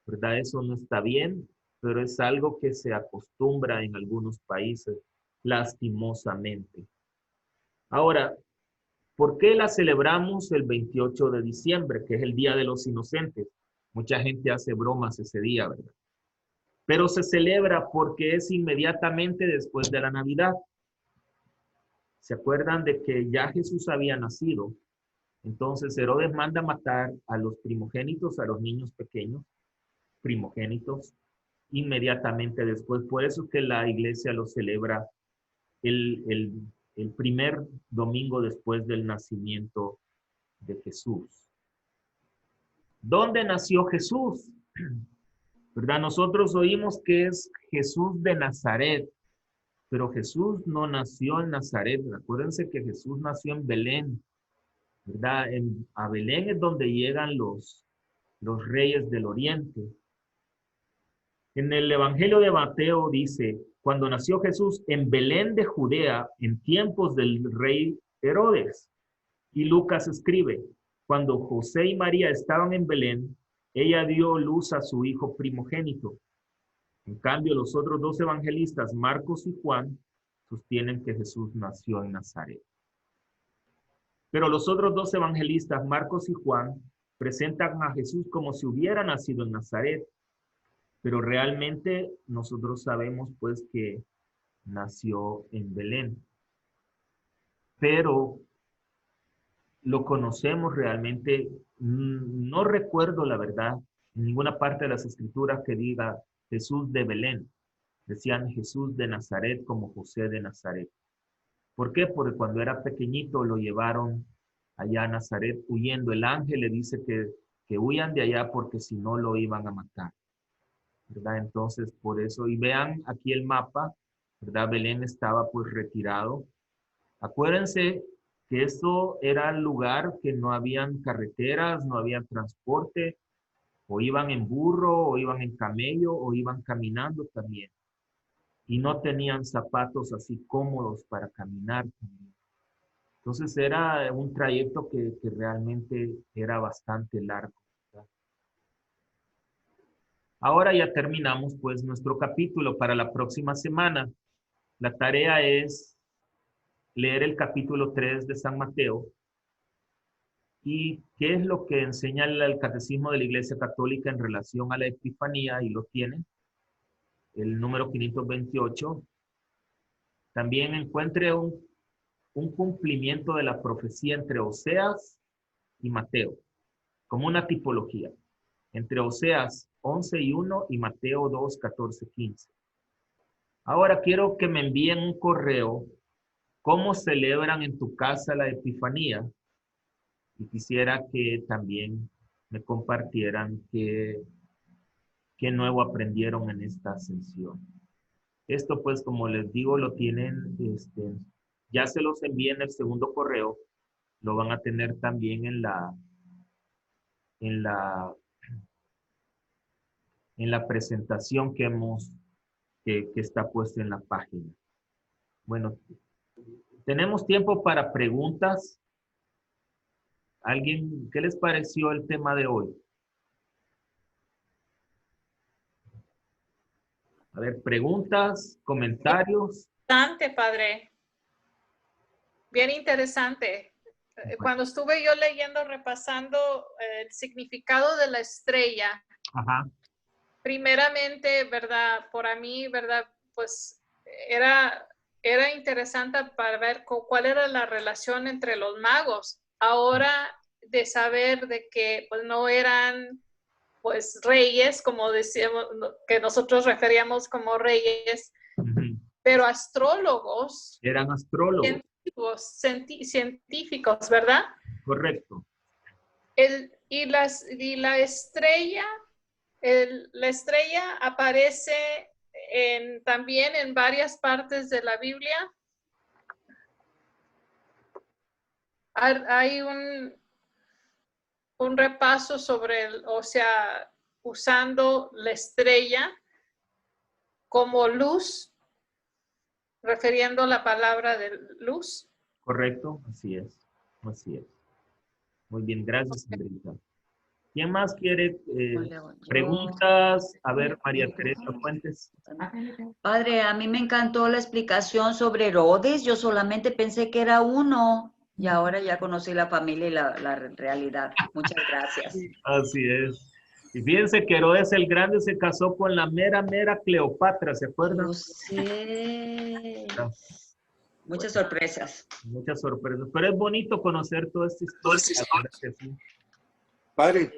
¿verdad? Eso no está bien, pero es algo que se acostumbra en algunos países, lastimosamente. Ahora, ¿por qué la celebramos el 28 de diciembre, que es el Día de los Inocentes? Mucha gente hace bromas ese día, ¿verdad? Pero se celebra porque es inmediatamente después de la Navidad. ¿Se acuerdan de que ya Jesús había nacido? Entonces Herodes manda matar a los primogénitos, a los niños pequeños, primogénitos, inmediatamente después. Por eso es que la iglesia lo celebra el primer domingo después del nacimiento de Jesús. ¿Dónde nació Jesús? ¿Verdad? Nosotros oímos que es Jesús de Nazaret, pero Jesús no nació en Nazaret. Acuérdense que Jesús nació en Belén, ¿verdad? A Belén es donde llegan los reyes del oriente. En el Evangelio de Mateo dice, cuando nació Jesús en Belén de Judea, en tiempos del rey Herodes. Y Lucas escribe, cuando José y María estaban en Belén, ella dio luz a su hijo primogénito. En cambio, los otros dos evangelistas, Marcos y Juan, sostienen que Jesús nació en Nazaret. Pero los otros dos evangelistas, Marcos y Juan, presentan a Jesús como si hubiera nacido en Nazaret. Pero realmente nosotros sabemos pues que nació en Belén. Pero lo conocemos realmente, no recuerdo la verdad, en ninguna parte de las escrituras que diga Jesús de Belén. Decían Jesús de Nazaret como José de Nazaret. ¿Por qué? Porque cuando era pequeñito lo llevaron allá a Nazaret huyendo. El ángel le dice que huyan de allá porque si no lo iban a matar, ¿verdad? Entonces, por eso, y vean aquí el mapa, ¿verdad? Belén estaba pues retirado. Acuérdense que esto era el lugar que no habían carreteras, no había transporte, O iban en burro, o iban en camello, o iban caminando también. Y no tenían zapatos así cómodos para caminar también. Entonces era un trayecto que realmente era bastante largo, ¿verdad? Ahora ya terminamos pues nuestro capítulo para la próxima semana. La tarea es leer el capítulo 3 de San Mateo. ¿Y qué es lo que enseña el Catecismo de la Iglesia Católica en relación a la Epifanía? Y lo tiene, el número 528. También encuentre un cumplimiento de la profecía entre Oseas y Mateo, como una tipología, entre Oseas 11:1 y Mateo 2:14-15. Ahora quiero que me envíen un correo, cómo celebran en tu casa la Epifanía, y quisiera que también me compartieran qué nuevo aprendieron en esta sesión. Esto pues, como les digo, lo tienen, ya se los envié en el segundo correo, lo van a tener también en la, en la presentación que está puesta en la página. Bueno, tenemos tiempo para preguntas. ¿Alguien, qué les pareció el tema de hoy? A ver, preguntas, comentarios. Interesante, padre. Bien interesante. Cuando estuve yo leyendo, repasando el significado de la estrella, Ajá, primeramente, ¿verdad? Por mí, ¿verdad? Pues era interesante para ver cuál era la relación entre los magos. Ahora de saber de que pues, no eran pues reyes, como decíamos, que nosotros referíamos como reyes, ujú. pero astrólogos, Eran astrólogos, científicos, ¿verdad? correcto. Y la estrella, la estrella aparece también en varias partes de la Biblia. Hay un repaso sobre, o sea, usando la estrella como luz, refiriendo a la palabra de luz. Correcto, así es, así es. Muy bien, gracias, Andrita. ¿Quién más quiere preguntas? A ver, María Teresa Fuentes. Padre, a mí me encantó la explicación sobre Herodes. Yo solamente pensé que era uno y ahora ya conocí la familia y la realidad. Muchas gracias. Así es. Y fíjense que Herodes el Grande se casó con la mera Cleopatra, ¿se acuerdan? Yo sé. Ah, Muchas sorpresas. muchas sorpresas. Pero es bonito conocer toda esta historia. La verdad que sí. Padre,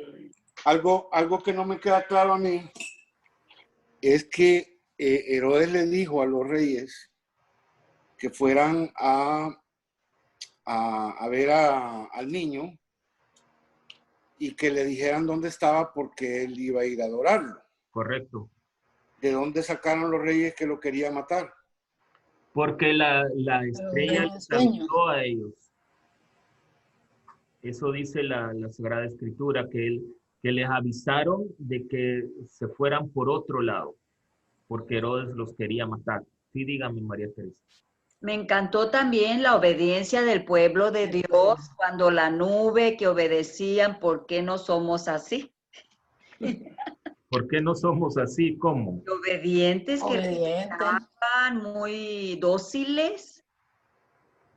algo que no me queda claro a mí es que Herodes le dijo a los reyes que fueran a ver al niño y que le dijeran dónde estaba porque él iba a ir a adorarlo. Correcto. ¿De dónde sacaron los reyes que lo querían matar? Porque la estrella les avisó a ellos. Eso dice la Sagrada Escritura, que les avisaron de que se fueran por otro lado, porque Herodes los quería matar. Sí, dígame, María Teresa. Me encantó también la obediencia del pueblo de Dios cuando la nube que obedecían, ¿por qué no somos así? ¿Por qué no somos así? ¿Cómo? Obedientes, que estaban muy dóciles.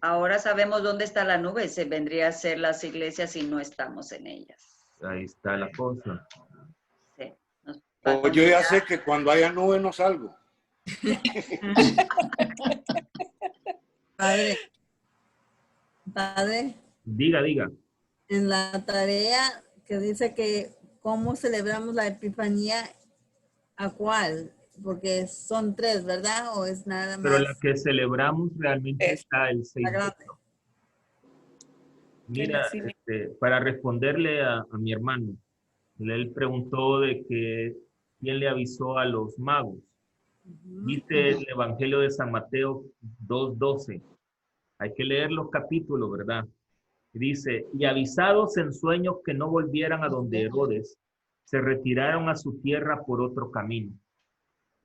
Ahora sabemos dónde está la nube, se vendría a ser las iglesias y no estamos en ellas. Ahí está la cosa. Sí, O yo ya sé que cuando haya nube no salgo. Padre, Diga. en la tarea que dice que cómo celebramos la Epifanía, ¿a cuál? Porque son 3, ¿verdad? ¿O es nada más? Pero la que celebramos realmente está el 6 de enero. Mira, para responderle a mi hermano, él preguntó de que quién le avisó a los magos. Dice el Evangelio de San Mateo 2:12. Hay que leer los capítulos, ¿verdad? Dice, y avisados en sueños que no volvieran a donde Herodes, se retiraron a su tierra por otro camino.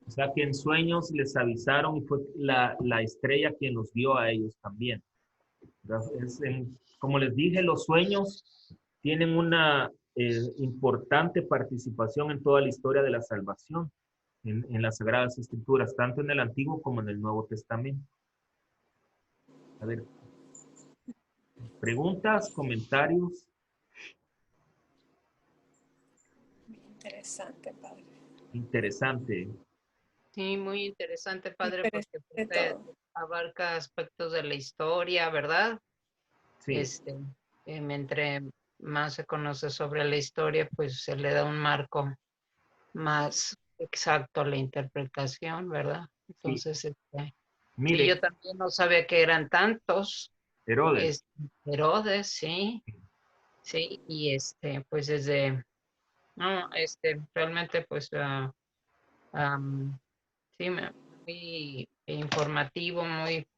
O sea que en sueños les avisaron y fue la estrella quien los dio a ellos también. Como les dije, los sueños tienen una importante participación en toda la historia de la salvación, en las Sagradas Escrituras, tanto en el Antiguo como en el Nuevo Testamento. A ver, preguntas, comentarios. Interesante, padre. Interesante. Sí, muy interesante, padre, Interesante porque usted todo. abarca aspectos de la historia, ¿verdad? Sí, Entre más se conoce sobre la historia, pues se le da un marco más exacto a la interpretación, ¿verdad? Entonces, sí, mire, yo también no sabía que eran tantos. Herodes. Herodes, sí, sí, y pues no, realmente, pues, sí, muy informativo,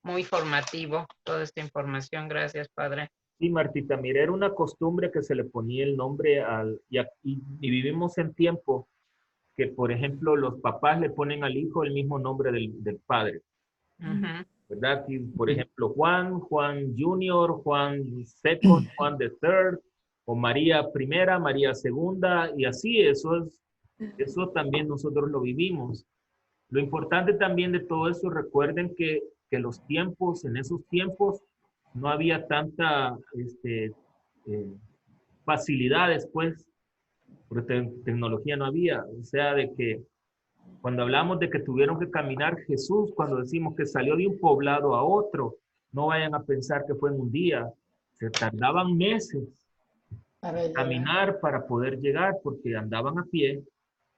muy formativo toda esta información. Gracias, padre. Sí, Martita, mire, era una costumbre que se le ponía el nombre y vivimos en tiempo que, por ejemplo, los papás le ponen al hijo el mismo nombre del padre, Ujú. ¿verdad? Y, por ejemplo, Juan Junior, Juan Second, Juan the Third, o María Primera, María Segunda, y así, eso también nosotros lo vivimos. Lo importante también de todo eso, recuerden que los tiempos, en esos tiempos, no había tanta facilidades, pues, porque tecnología no había. O sea, de que cuando hablamos de que tuvieron que caminar Jesús, cuando decimos que salió de un poblado a otro, no vayan a pensar que fue en un día. Se tardaban meses en caminar para poder llegar, porque andaban a pie,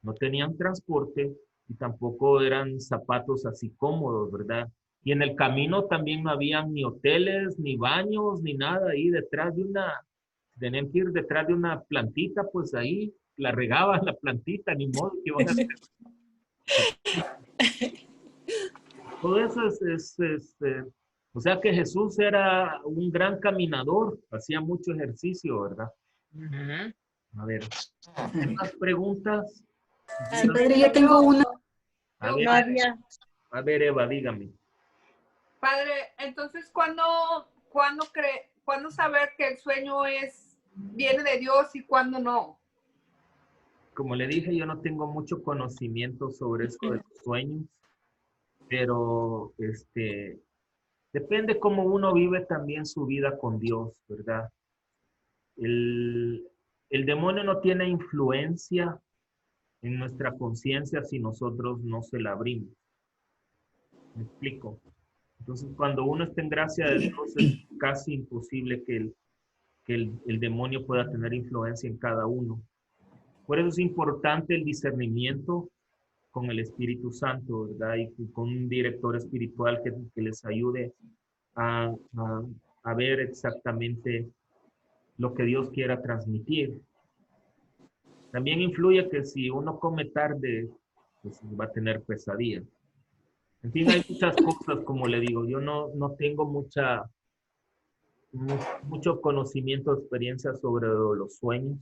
no tenían transporte y tampoco eran zapatos así cómodos, ¿verdad? Y en el camino también no habían ni hoteles, ni baños, ni nada ahí detrás tenían que ir detrás de una plantita, pues ahí la regaban la plantita, ni modo que iban a hacer. Todo eso o sea que Jesús era un gran caminador, hacía mucho ejercicio, ¿verdad? Ujú. A ver, ¿más preguntas? Sí, padre, yo tengo una. A ver, María, Eva, dígame. Padre, entonces, ¿cuándo saber que el sueño viene de Dios y cuándo no? Como le dije, yo no tengo mucho conocimiento sobre eso de los sueños, pero depende cómo uno vive también su vida con Dios, ¿verdad? El demonio no tiene influencia en nuestra conciencia si nosotros no se la abrimos. ¿Me explico? Entonces, cuando uno está en gracia de Dios, es casi imposible que el demonio pueda tener influencia en cada uno. Por eso es importante el discernimiento con el Espíritu Santo, ¿verdad? Y con un director espiritual que les ayude a ver exactamente lo que Dios quiera transmitir. También influye que si uno come tarde, pues va a tener pesadillas. En fin, hay muchas cosas, como le digo, yo no tengo mucho conocimiento o experiencia sobre los sueños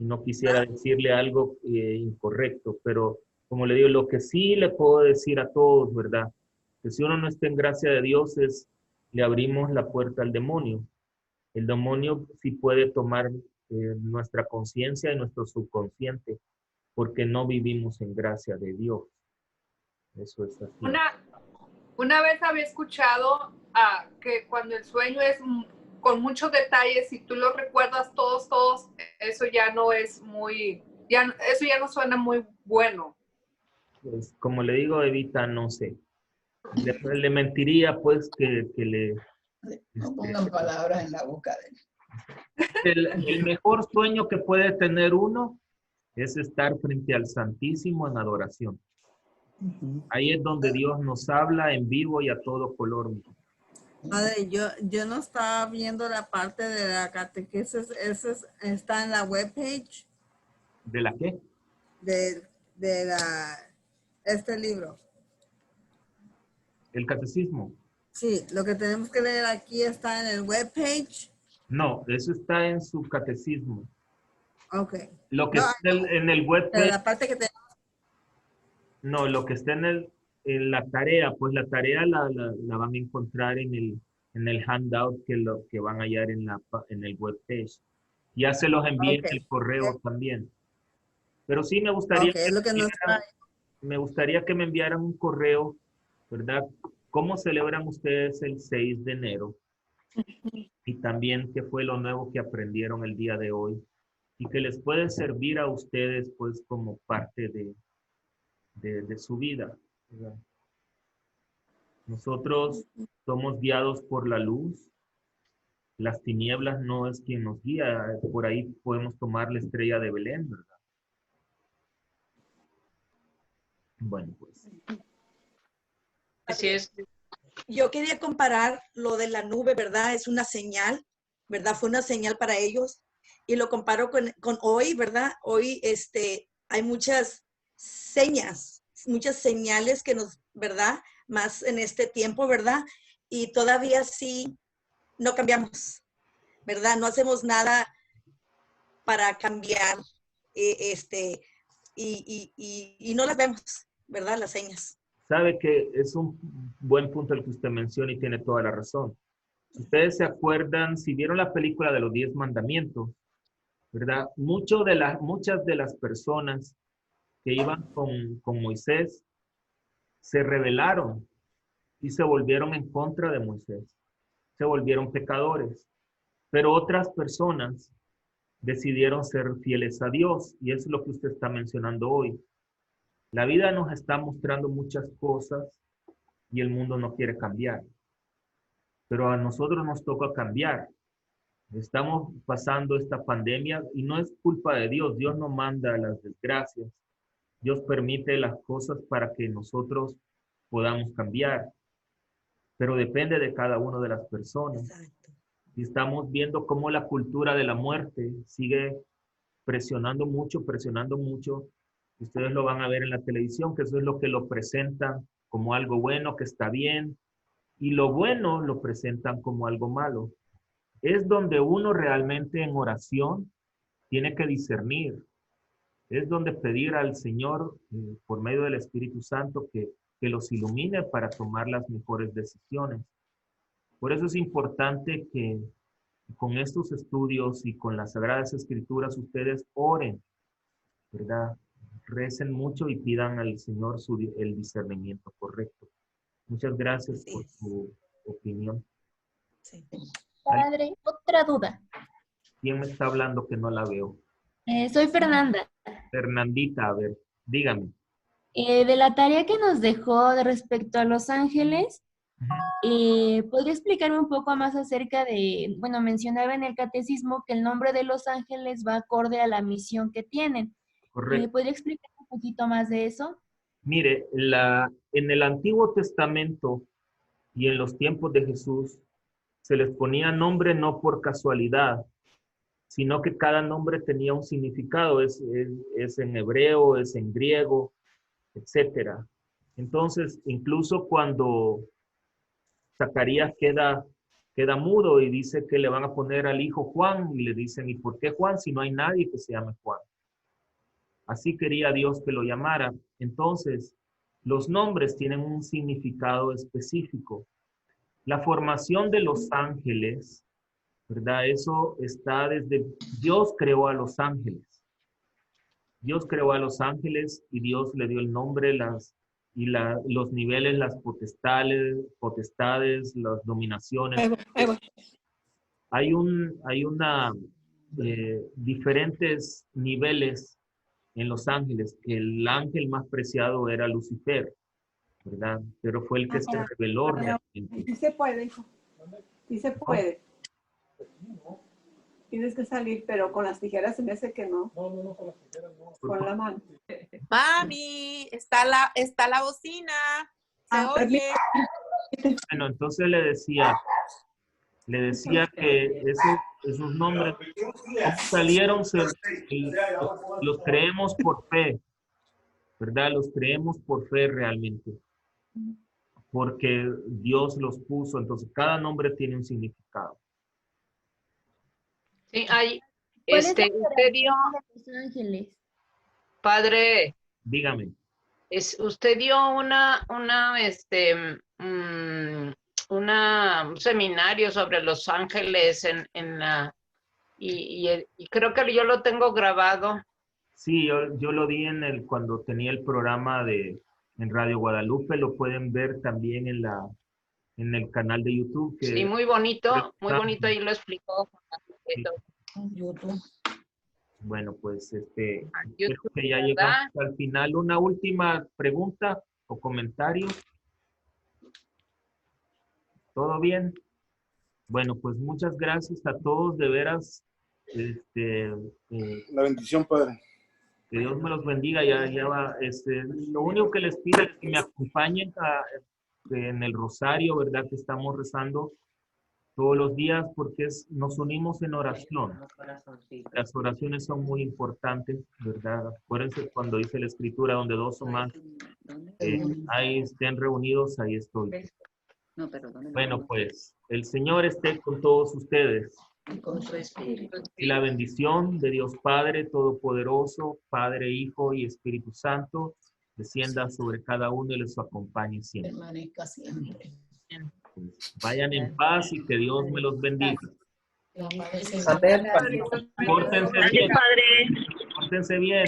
y no quisiera decirle algo incorrecto, pero como le digo, lo que sí le puedo decir a todos, ¿verdad? Que si uno no está en gracia de Dios, le abrimos la puerta al demonio. El demonio sí puede tomar nuestra conciencia y nuestro subconsciente, porque no vivimos en gracia de Dios. Eso es así. Una vez había escuchado que cuando el sueño es con muchos detalles y tú lo recuerdas todos, eso ya no es eso ya no suena muy bueno. Pues, como le digo, Evita, no sé. Le mentiría, pues, que le... No pongan palabras en la boca de él. El mejor sueño que puede tener uno es estar frente al Santísimo en adoración. Ahí es donde Dios nos habla en vivo y a todo color. Padre, yo no estaba viendo la parte de la catequesis, eso está en la webpage ¿De la qué? de este libro. ¿El catecismo? Sí, lo que tenemos que leer aquí está en el webpage. No, eso está en su catecismo. Ok. Lo que No, está en el pero webpage, la parte que te... no, lo que está en la tarea, pues la tarea la van a encontrar en el handout que van a hallar en el webpage. Ya se los envié Ok. en el correo también. Pero sí me gustaría Ok, es lo que nos trae. me gustaría que me enviaran un correo, ¿verdad? ¿Cómo celebran ustedes el 6 de enero? Y también qué fue lo nuevo que aprendieron el día de hoy y que les puede servir a ustedes pues como parte de su vida, ¿verdad? Nosotros somos guiados por la luz. Las tinieblas no es quien nos guía. Por ahí podemos tomar la estrella de Belén, ¿verdad? Bueno, pues. Así es. Yo quería comparar lo de la nube, ¿verdad? Es una señal, ¿verdad? Fue una señal para ellos. Y lo comparo con hoy, ¿verdad? Hoy hay muchas señas, muchas señales que nos, ¿verdad? Más en este tiempo, ¿verdad? Y todavía sí no cambiamos, ¿verdad? No hacemos nada para cambiar y no las vemos, ¿verdad? Las señas. Sabe que es un buen punto el que usted menciona y tiene toda la razón. Si ustedes se acuerdan, si vieron la película de los 10 mandamientos, ¿verdad? Muchas de las personas que iban con Moisés se rebelaron y se volvieron en contra de Moisés. Se volvieron pecadores. Pero otras personas decidieron ser fieles a Dios y eso es lo que usted está mencionando hoy. La vida nos está mostrando muchas cosas y el mundo no quiere cambiar. Pero a nosotros nos toca cambiar. Estamos pasando esta pandemia y no es culpa de Dios. Dios no manda las desgracias. Dios permite las cosas para que nosotros podamos cambiar. Pero depende de cada una de las personas. Exacto. Y estamos viendo cómo la cultura de la muerte sigue presionando mucho. Ustedes lo van a ver en la televisión, que eso es lo que lo presentan como algo bueno, que está bien. Y lo bueno lo presentan como algo malo. Es donde uno realmente en oración tiene que discernir. Es donde pedir al Señor, por medio del Espíritu Santo, que los ilumine para tomar las mejores decisiones. Por eso es importante que con estos estudios y con las Sagradas Escrituras ustedes oren, ¿verdad? Recen mucho y pidan al Señor el discernimiento correcto. Muchas gracias por su opinión. Sí. Padre, otra duda. ¿Quién me está hablando que no la veo? Soy Fernanda. Fernandita, a ver, dígame. De la tarea que nos dejó respecto a Los Ángeles, ¿podría explicarme un poco más acerca de, bueno, mencionaba en el catecismo que el nombre de Los Ángeles va acorde a la misión que tienen. Correcto. ¿Podría explicar un poquito más de eso? Mire, en el Antiguo Testamento y en los tiempos de Jesús se les ponía nombre no por casualidad, sino que cada nombre tenía un significado, es en hebreo, es en griego, etcétera. Entonces, incluso cuando Zacarías queda mudo y dice que le van a poner al hijo Juan y le dicen, ¿y por qué Juan si no hay nadie que se llame Juan? Así quería Dios que lo llamara. Entonces, los nombres tienen un significado específico. La formación de los ángeles, ¿verdad? Eso está desde Dios creó a los ángeles. Dios creó a los ángeles y Dios le dio el nombre, los niveles, las potestades, las dominaciones. Hay diferentes niveles en los ángeles. El ángel más preciado era Lucifer, ¿verdad? Pero fue el que se reveló realmente. Sí se puede, hijo. Sí se puede. Tienes que salir, pero con las tijeras se me hace que no. No, con las tijeras no. Con la mano. Mami, está la bocina. Se oye. Bueno, entonces le decía que esos nombres salieron, los creemos por fe, ¿verdad? Los creemos por fe realmente, porque Dios los puso, entonces cada nombre tiene un significado. Sí, ¿Cuál es la Usted dio, adoración de los ángeles? padre, Dígame. usted dio un seminario sobre los ángeles y creo que yo lo tengo grabado. Sí, yo lo di cuando tenía el programa en Radio Guadalupe, lo pueden ver también en el canal de YouTube. Sí, muy bonito, ahí lo explicó. Sí. YouTube. Bueno, pues YouTube, creo que ya llegamos al final. Una última pregunta o comentario. ¿Todo bien? Bueno, pues muchas gracias a todos, de veras. La bendición, Padre. Que Dios me los bendiga. Ya va. Lo único que les pido es que me acompañen en el rosario, ¿verdad? Que estamos rezando todos los días, porque nos unimos en oración. Las oraciones son muy importantes, ¿verdad? Acuérdense cuando dice la Escritura, donde dos o más ahí estén reunidos, ahí estoy. Bueno, pues el Señor esté con todos ustedes. Con su espíritu. Y la bendición de Dios Padre Todopoderoso, Padre, Hijo y Espíritu Santo, descienda sobre cada uno y les acompañe siempre. Permanezca siempre. Pues, vayan en paz y que Dios me los bendiga. La paz del Pórtense bien. Pórtense bien.